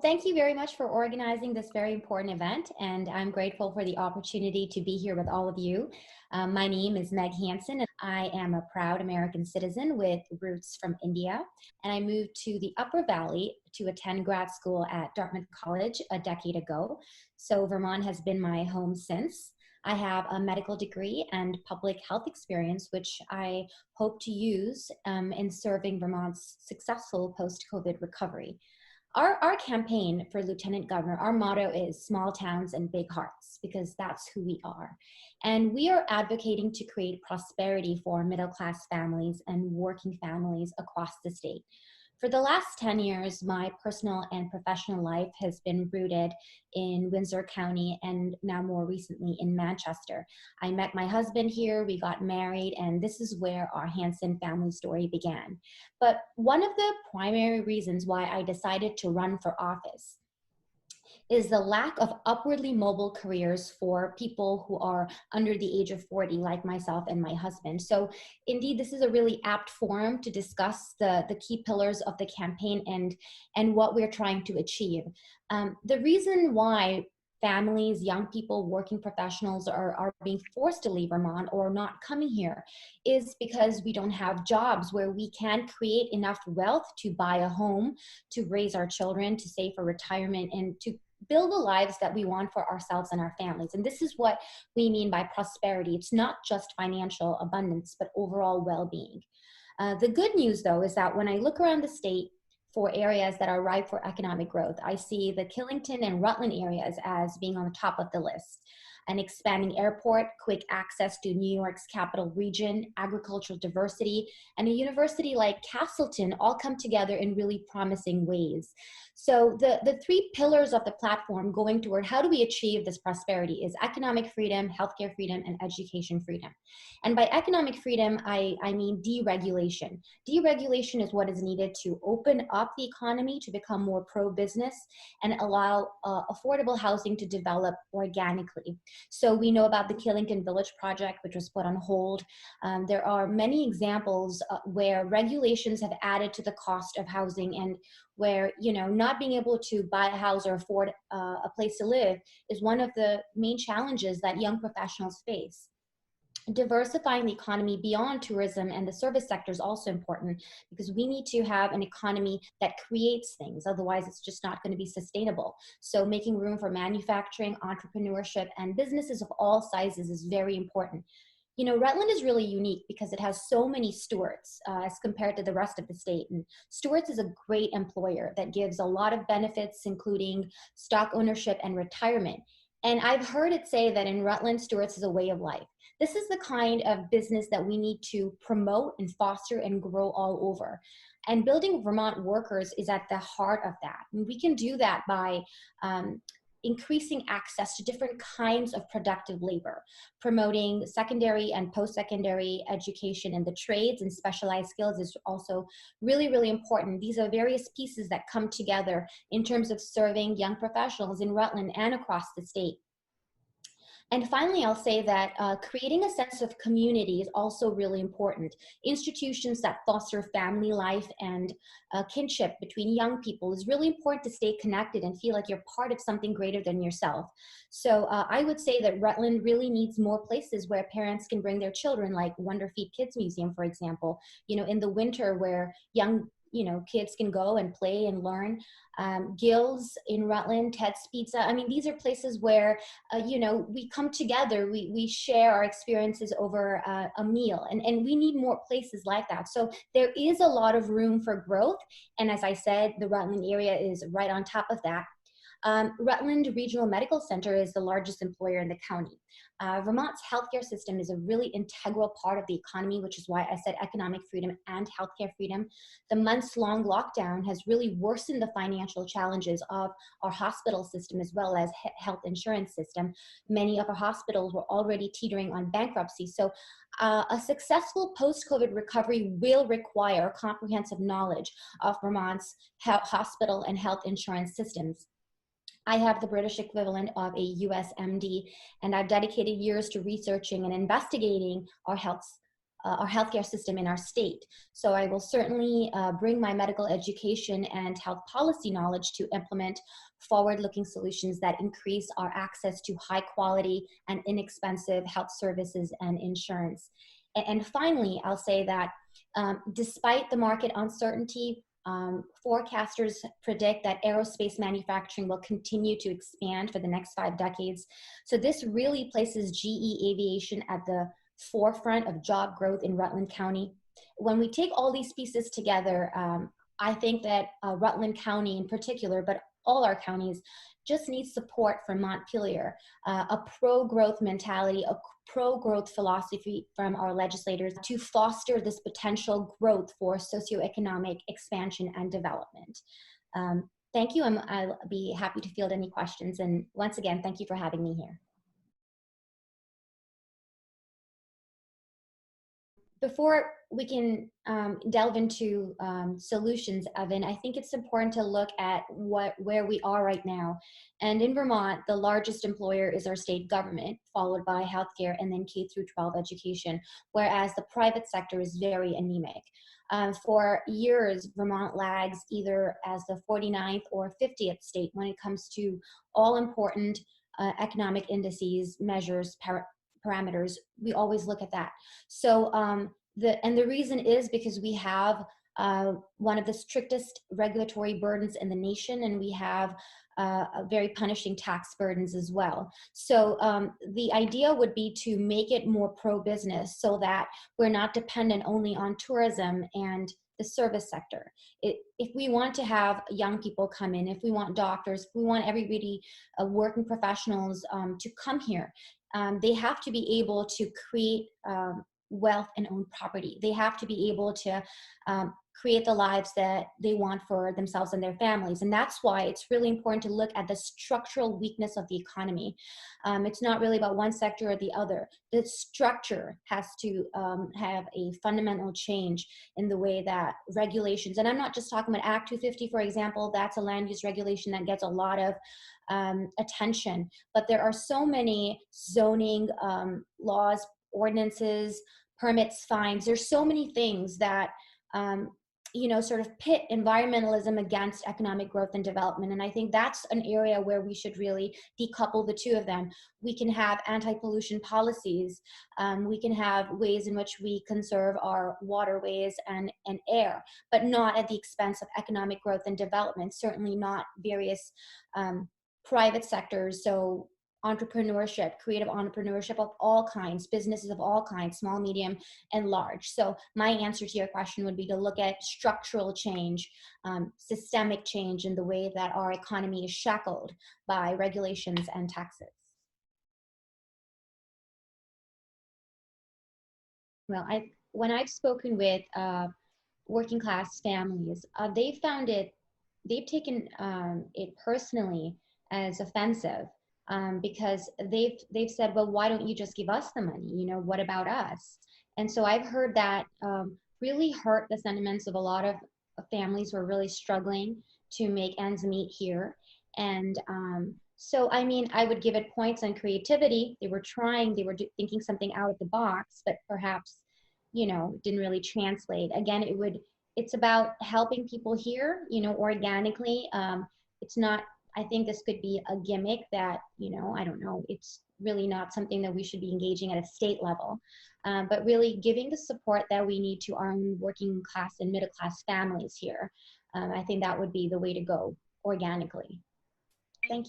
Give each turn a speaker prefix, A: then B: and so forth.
A: Thank you very much for organizing this very important event, and I'm grateful for the opportunity to be here with all of you. My name is Meg Hansen, and I am a proud American citizen with roots from India. And I moved to the Upper Valley to attend grad school at Dartmouth College a decade ago. So Vermont has been my home since. I have a medical degree and public health experience, which I hope to use in serving Vermont's successful post-COVID recovery. Our campaign for Lieutenant Governor, our motto is small towns and big hearts, because that's who we are. And we are advocating to create prosperity for middle class families and working families across the state. For the last 10 years, my personal and professional life has been rooted in Windsor County and now more recently in Manchester. I met my husband here, we got married, and this is where our Hansen family story began. But one of the primary reasons why I decided to run for office is the lack of upwardly mobile careers for people who are under the age of 40, like myself and my husband. So indeed, this is a really apt forum to discuss the key pillars of the campaign and what we're trying to achieve. The reason why families, young people, working professionals are being forced to leave Vermont or not coming here is because we don't have jobs where we can create enough wealth to buy a home, to raise our children, to save for retirement, and to build the lives that we want for ourselves and our families. And this is what we mean by prosperity. It's not just financial abundance, but overall well-being. The good news, though, is that when I look around the state for areas that are ripe for economic growth, I see the Killington and Rutland areas as being on the top of the list. An expanding airport, quick access to New York's capital region, agricultural diversity, and a university like Castleton all come together in really promising ways. So the three pillars of the platform going toward how do we achieve this prosperity is economic freedom, healthcare freedom, and education freedom. And by economic freedom, I mean deregulation. Deregulation is what is needed to open up the economy to become more pro-business and allow affordable housing to develop organically. So we know about the Killington Village project, which was put on hold. There are many examples where regulations have added to the cost of housing, and where, not being able to buy a house or afford a place to live is one of the main challenges that young professionals face. Diversifying the economy beyond tourism and the service sector is also important, because we need to have an economy that creates things. Otherwise, it's just not going to be sustainable. So making room for manufacturing, entrepreneurship, and businesses of all sizes is very important. Rutland is really unique because it has so many stewards as compared to the rest of the state. And stewards is a great employer that gives a lot of benefits, including stock ownership and retirement. And I've heard it say that in Rutland, stewards is a way of life. This is the kind of business that we need to promote and foster and grow all over. And building Vermont workers is at the heart of that. And we can do that by increasing access to different kinds of productive labor, promoting secondary and post-secondary education in the trades and specialized skills is also really, really important. These are various pieces that come together in terms of serving young professionals in Rutland and across the state. And finally, I'll say that creating a sense of community is also really important. Institutions that foster family life and kinship between young people is really important to stay connected and feel like you're part of something greater than yourself. So I would say that Rutland really needs more places where parents can bring their children, like Wonder Feet Kids Museum, for example, in the winter, where young kids can go and play and learn. Gills in Rutland, Ted's Pizza. I mean, these are places where, we come together, we share our experiences over a meal, and we need more places like that. So there is a lot of room for growth. And as I said, the Rutland area is right on top of that. Rutland Regional Medical Center is the largest employer in the county. Vermont's healthcare system is a really integral part of the economy, which is why I said economic freedom and healthcare freedom. The months-long lockdown has really worsened the financial challenges of our hospital system as well as health insurance system. Many of our hospitals were already teetering on bankruptcy. So a successful post-COVID recovery will require comprehensive knowledge of Vermont's hospital and health insurance systems. I have the British equivalent of a US MD, and I've dedicated years to researching and investigating our health our healthcare system in our state. So I will certainly bring my medical education and health policy knowledge to implement forward-looking solutions that increase our access to high quality and inexpensive health services and insurance. And finally, I'll say that despite the market uncertainty, forecasters predict that aerospace manufacturing will continue to expand for the next 5 decades. So this really places GE Aviation at the forefront of job growth in Rutland County. When we take all these pieces together, I think that Rutland County in particular, but all our counties, just need support from Montpelier, a pro-growth mentality, a pro-growth philosophy from our legislators to foster this potential growth for socioeconomic expansion and development. Thank you, and I'll be happy to field any questions. And once again, thank you for having me here. Before we can delve into solutions, Evan, I think it's important to look at where we are right now. And in Vermont, the largest employer is our state government, followed by healthcare and then K through 12 education, whereas the private sector is very anemic. For years, Vermont lags either as the 49th or 50th state when it comes to all important economic indices, measures, parameters. We always look at that. So the reason is because we have one of the strictest regulatory burdens in the nation, and we have very punishing tax burdens as well. So the idea would be to make it more pro-business so that we're not dependent only on tourism and the service sector. If we want to have young people come in, if we want doctors, if we want everybody, working professionals to come here, they have to be able to create wealth and own property. They have to be able to create the lives that they want for themselves and their families. And that's why it's really important to look at the structural weakness of the economy. It's not really about one sector or the other. The structure has to have a fundamental change in the way that regulations, and I'm not just talking about Act 250, for example. That's a land use regulation that gets a lot of attention, but there are so many zoning laws, ordinances, permits, fines. There's so many things that sort of pit environmentalism against economic growth and development. And I think that's an area where we should really decouple the two of them. We can have anti-pollution policies. We can have ways in which we conserve our waterways and air, but not at the expense of economic growth and development, certainly not various private sectors. So entrepreneurship, creative entrepreneurship of all kinds, businesses of all kinds, small, medium, and large. So my answer to your question would be to look at structural change, systemic change in the way that our economy is shackled by regulations and taxes. Well, when I've spoken with working class families, they've taken it personally as offensive. Because they've said, well, why don't you just give us the money? What about us? And so I've heard that really hurt the sentiments of a lot of families who are really struggling to make ends meet here. And so, I mean, I would give it points on creativity. They were thinking something out of the box, but perhaps, didn't really translate. Again, it's about helping people here, organically. It's not, I think this could be a gimmick that, I don't know, it's really not something that we should be engaging at a state level, but really giving the support that we need to our own working class and middle class families here. I think that would be the way to go organically. Thank you.